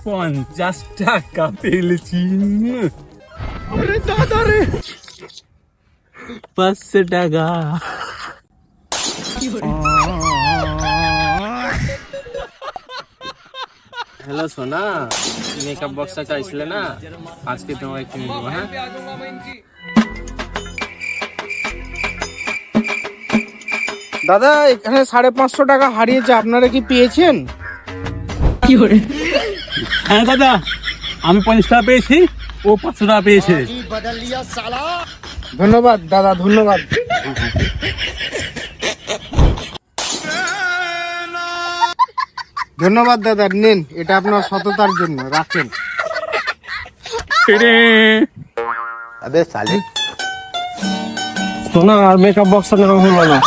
50 টাকা পেয়েছি। আরে দাদা রে, 500 টাকা। হ্যালো সোনা, মেকআপ বক্সটা চাইছিলে না, আজকে তোমায় কিনে দেবো। হ্যাঁ দাদা এখানে 550 টাকা হারিয়েছে, আপনারা কি পেয়েছেন? হ্যাঁ দাদা, আমি 50 টাকা পেয়েছি, ও 500 টাকা পেয়েছে। ধন্যবাদ দাদা, ধন্যবাদ। ধন্যবাদ দাদা, নিন, এটা আপনার সততার জন্য, রাখেন। अबे साले সোনা আর মেকআপ বক্সটা নেওয়া হলো না।